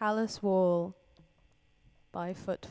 Callous Wall by Foot.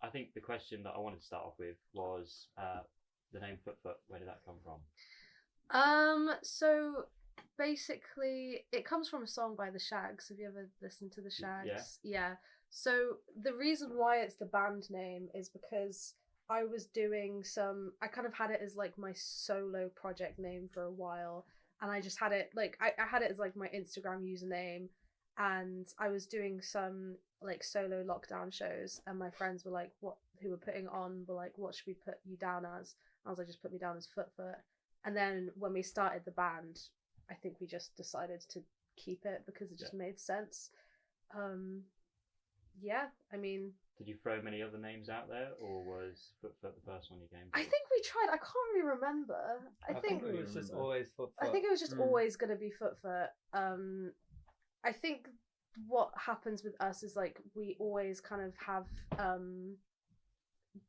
I think the question that I wanted to start off with was the name Foot. Where did that come from? So basically it comes from a song by the Shags. Have you ever listened to the Shags? Yeah. So the reason why it's the band name is because I was doing I kind of had it as like my solo project name for a while, and I just had it like I had it as like my Instagram username, and I was doing some like solo lockdown shows, and my friends were like, who were putting on were like, what should we put you down as? I was like, just put me down as Foot. And then when we started the band, I think we just decided to keep it because it just made sense. Yeah, I mean, did you throw many other names out there, or was Foot the first one you came to? I think we tried. I can't really remember. I think it was just always Foot. I think it was just always going to be Foot. I think what happens with us is like we always kind of have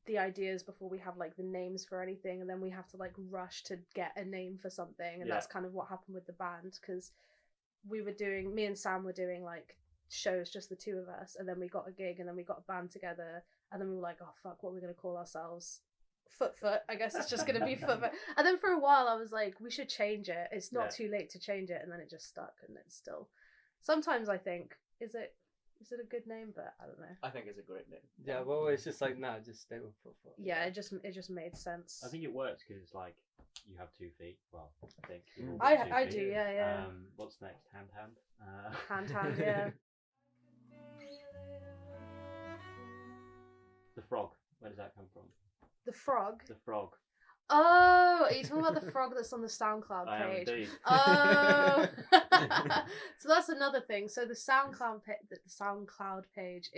the ideas before we have like the names for anything, and then we have to like rush to get a name for something, and that's kind of what happened with the band, because me and Sam were doing like shows, just the two of us, and then we got a gig, and then we got a band together, and then we were like, oh fuck, what are we gonna call ourselves? Foot. I guess it's just gonna be Foot. And then for a while I was like, we should change it, it's not too late to change it, and then it just stuck, and it's still sometimes I think, is it Is it a good name? But I don't know. I think it's a great name. Yeah, well, it's just like, nah, just stay with foot. Yeah, it just made sense. I think it works because it's like you have 2 feet. Well, I think you've all I got 2 I feet. do, yeah. What's next? Hand. Hand, yeah. The frog. Where does that come from? The frog. The frog. Oh, are you talking about the frog that's on the SoundCloud I am page? indeed. Oh, so that's another thing. So the SoundCloud page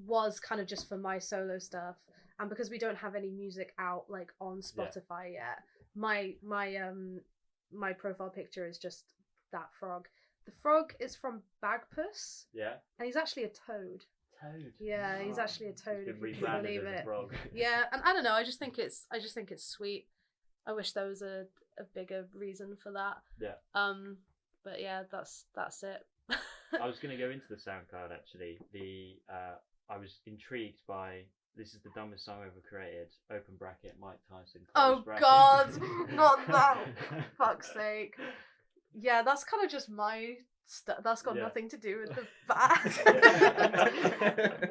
was kind of just for my solo stuff, and because we don't have any music out like on Spotify yet, my profile picture is just that frog. The frog is from Bagpuss. Yeah. And he's actually a toad. Toad. Yeah, he's actually a toad. It's been If you can believe rebranded as a it. frog. Yeah, and I don't know. I just think it's sweet. I wish there was a bigger reason for that. Yeah. But yeah, that's it. I was going to go into the SoundCloud actually. I was intrigued by this is the dumbest song ever created. Open bracket Mike Tyson. Oh bracket. God, not that! Fuck's sake. Yeah, that's kind of just my stuff. That's got nothing to do with the band.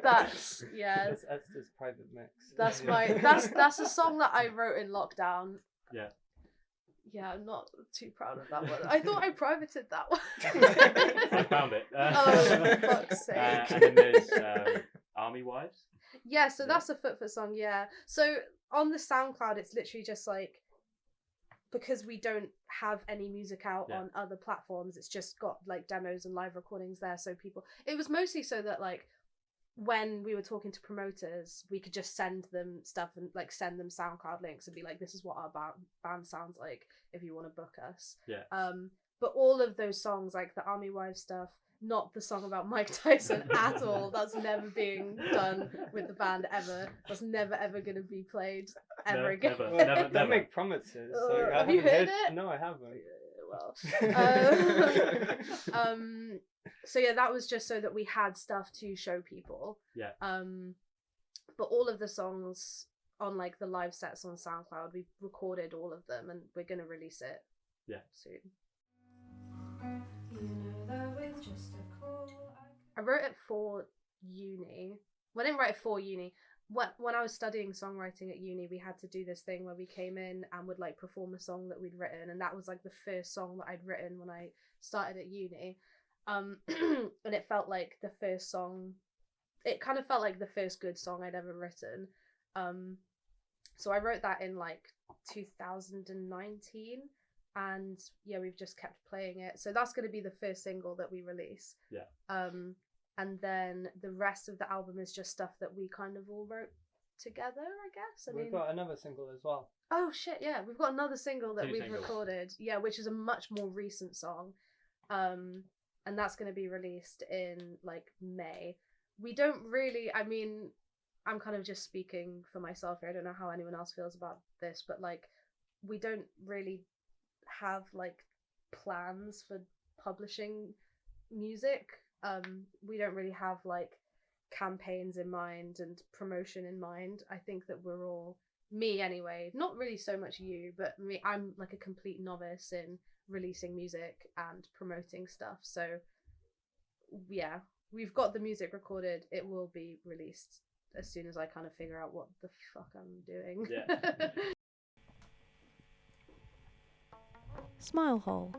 That's Esther's private mix. That's a song that I wrote in lockdown. Yeah. Yeah, I'm not too proud of that one. I thought I privated that one. I found it. Oh, fuck's sake. And then there's Army Wives. Yeah, so that's a Foot song, yeah. So on the SoundCloud, it's literally just like, because we don't have any music out on other platforms, it's just got like demos and live recordings there. So it was mostly so that like when we were talking to promoters, we could just send them stuff and like send them SoundCloud links and be like, this is what our band sounds like if you want to book us. Yeah. But all of those songs, like the Army Wives stuff, not the song about Mike Tyson at all. That's never being done with the band ever. That's never ever going to be played ever again. Never. Don't make promises. So have you heard it? No, I haven't. Well, so yeah, that was just so that we had stuff to show people. Yeah. But all of the songs on like the live sets on SoundCloud, we've recorded all of them, and we're gonna release it. Yeah. Soon. I wrote it for uni. Well, I didn't write it for uni. When I was studying songwriting at uni, we had to do this thing where we came in and would like perform a song that we'd written, and that was like the first song that I'd written when I started at uni. And it felt like the first song. It kind of felt like the first good song I'd ever written. So I wrote that in like 2019. And yeah, we've just kept playing it. So that's going to be the first single that we release. Yeah. And then the rest of the album is just stuff that we kind of all wrote together, I guess. We've got another single as well. Oh shit, yeah. We've got another single that we've singles. recorded. Yeah, which is a much more recent song. And that's going to be released in like May. We don't really, I mean, I'm kind of just speaking for myself here. I don't know how anyone else feels about this, but like, we don't really have like plans for publishing music. We don't really have like campaigns in mind and promotion in mind. I think that we're all, me anyway, not really so much you, but me, I'm like a complete novice in releasing music and promoting stuff. So yeah, we've got the music recorded. It will be released as soon as I kind of figure out what the fuck I'm doing. Yeah. Smile hole.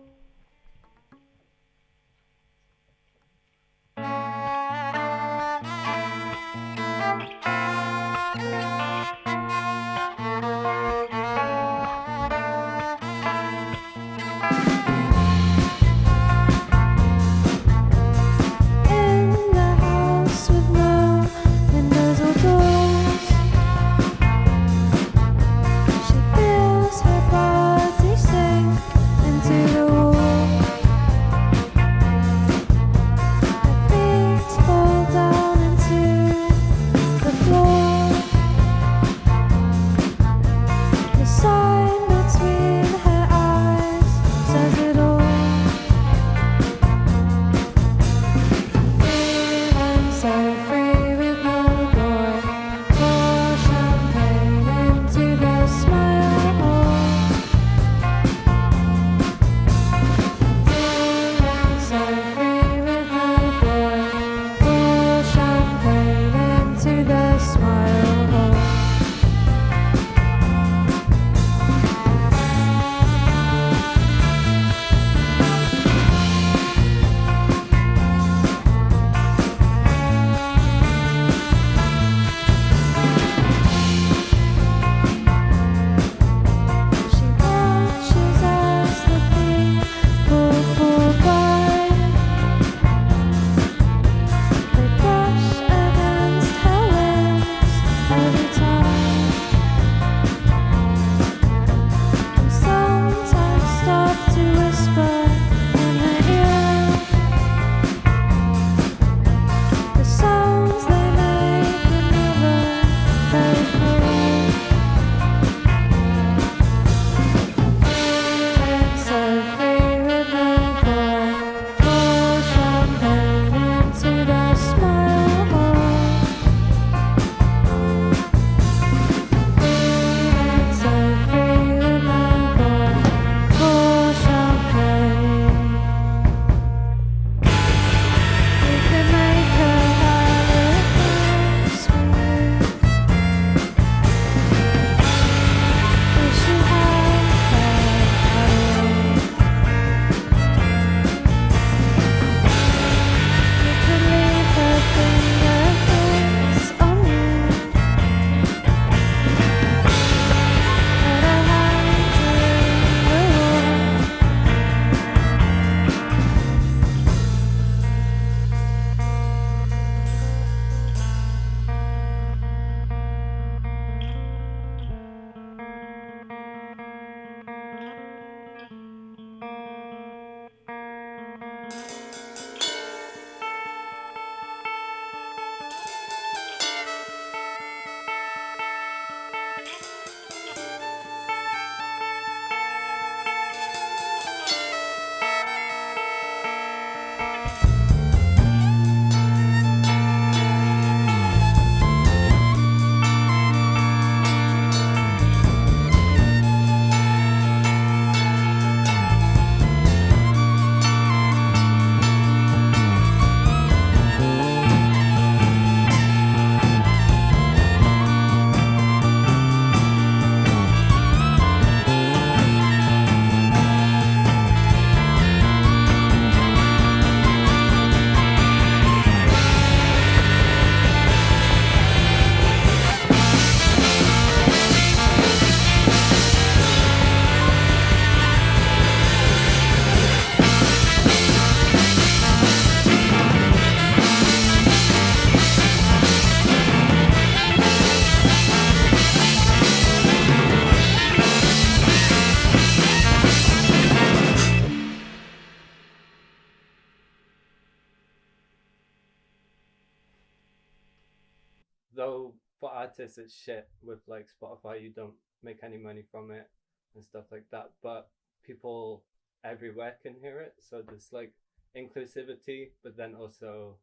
though for artists it's shit with like Spotify, you don't make any money from it and stuff like that, but people everywhere can hear it, so there's like inclusivity, but then also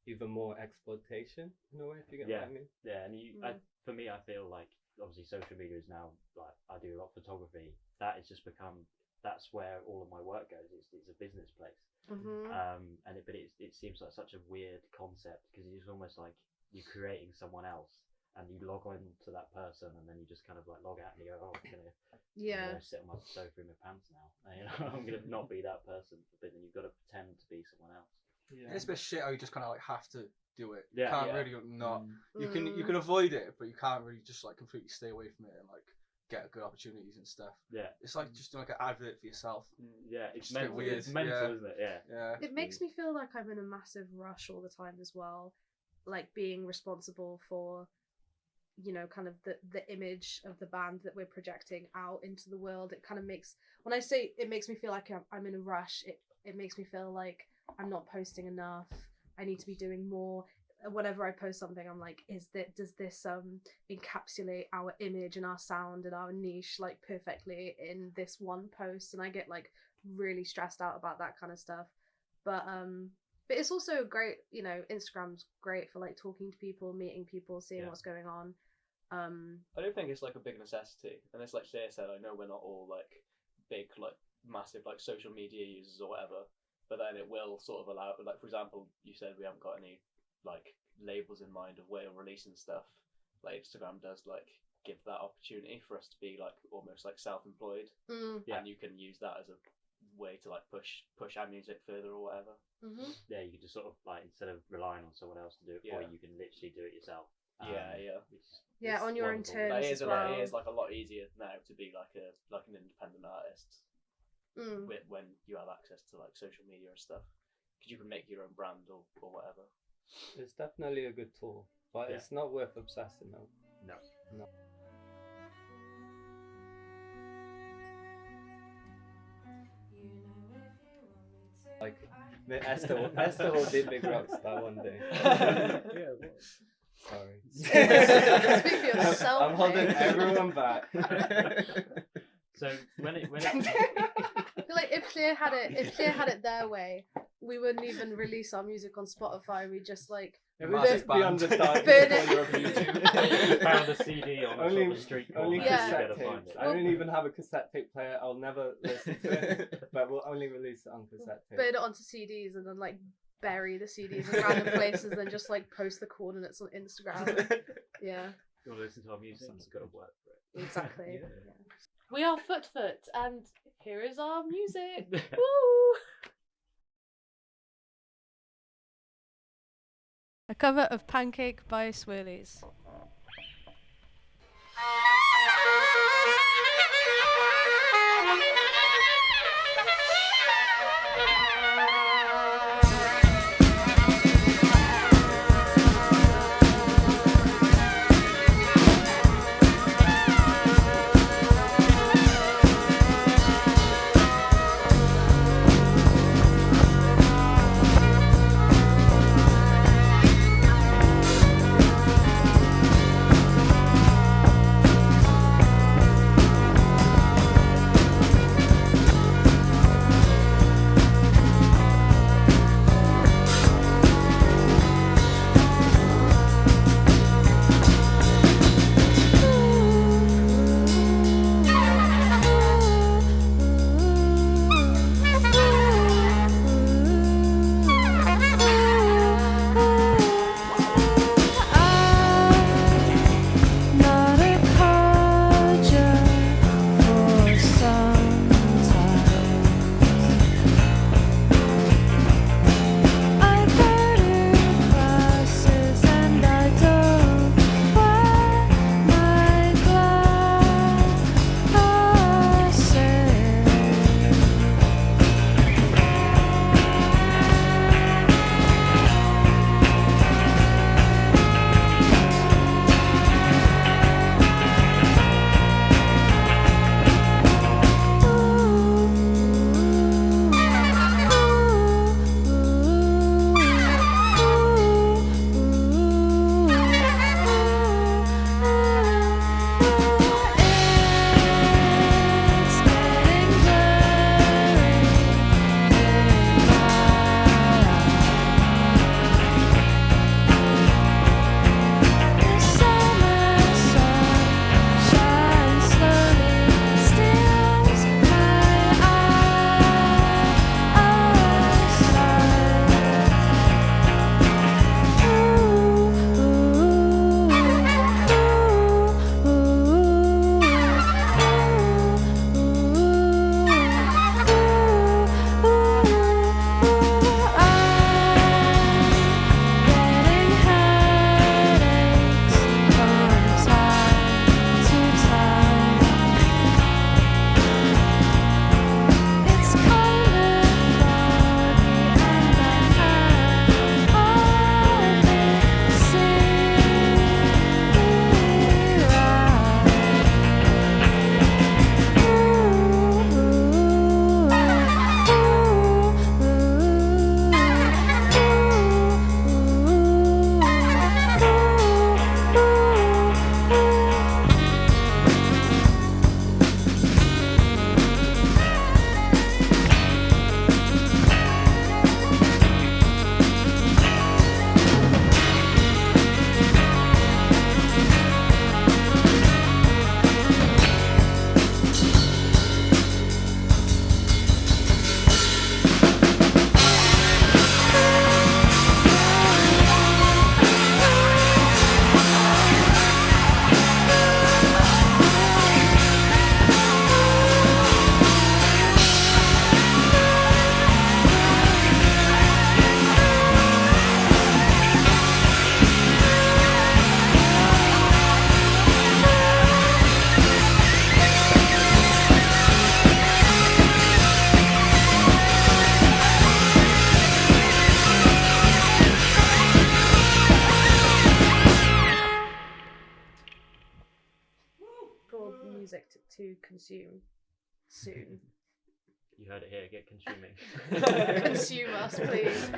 even more exploitation in a way, if you get what I mean. Yeah, and for me, I feel like obviously social media is now, like, I do a lot of photography. That has just become, that's where all of my work goes. It's a business place. But it seems like such a weird concept, because it's almost like you're creating someone else, and you log on to that person, and then you just kind of like log out and you go, oh, I'm gonna sit on my sofa in my pants now. You know, I'm gonna not be that person, but then you've got to pretend to be someone else. Yeah. It's a bit shit how you just kind of like have to do it. Yeah, you can't really not. You can avoid it, but you can't really just like completely stay away from it and like get good opportunities and stuff. Yeah, it's like just doing like an advert for yourself. Yeah, it's mental. Weird. It's mental, isn't it? Yeah. It makes me feel like I'm in a massive rush all the time as well, like being responsible for, you know, kind of the image of the band that we're projecting out into the world. It kind of makes, when I say it makes me feel like I'm in a rush, it makes me feel like I'm not posting enough. I need to be doing more. Whenever I post something, I'm like, does this encapsulate our image and our sound and our niche like perfectly in this one post? And I get like really stressed out about that kind of stuff. But it's also great, you know, Instagram's great for like talking to people, meeting people, seeing what's going on. I don't think it's like a big necessity, and it's like Cher said, I know we're not all like big, like massive like social media users or whatever, but then it will sort of allow, like for example, you said we haven't got any like labels in mind of where we're releasing stuff. Like Instagram does like give that opportunity for us to be like almost like self-employed, and you can use that as a way to like push our music further or whatever. Yeah, you can just sort of like, instead of relying on someone else to do it for you, you can literally do it yourself. On your own terms as well. It is like a lot easier now to be like an independent artist when you have access to like social media and stuff, because you can make your own brand or whatever. It's definitely a good tool, but it's not worth obsessing on. No. Like Esther will be big rock star one day. Sorry. Speak for yourself. I'm holding everyone back. So when it like if Clear had it their way, we wouldn't even release our music on Spotify. We just like it would just be on the dark burn corner of YouTube. Found a CD on the street corner. Only cassette Find tapes. it. I don't even have a cassette tape player. I'll never listen to it, but we'll only release it on cassette tape. Burn it onto CDs and then like bury the CDs in random places, and just like post the coordinates on Instagram. Yeah. You want to listen to our music? It's got to work for it. Exactly. Yeah. We are Foot, and here is our music. Woo! A cover of Pancake by SWIRLIES. to consume soon. You heard it here. Get consuming. Consume us, please.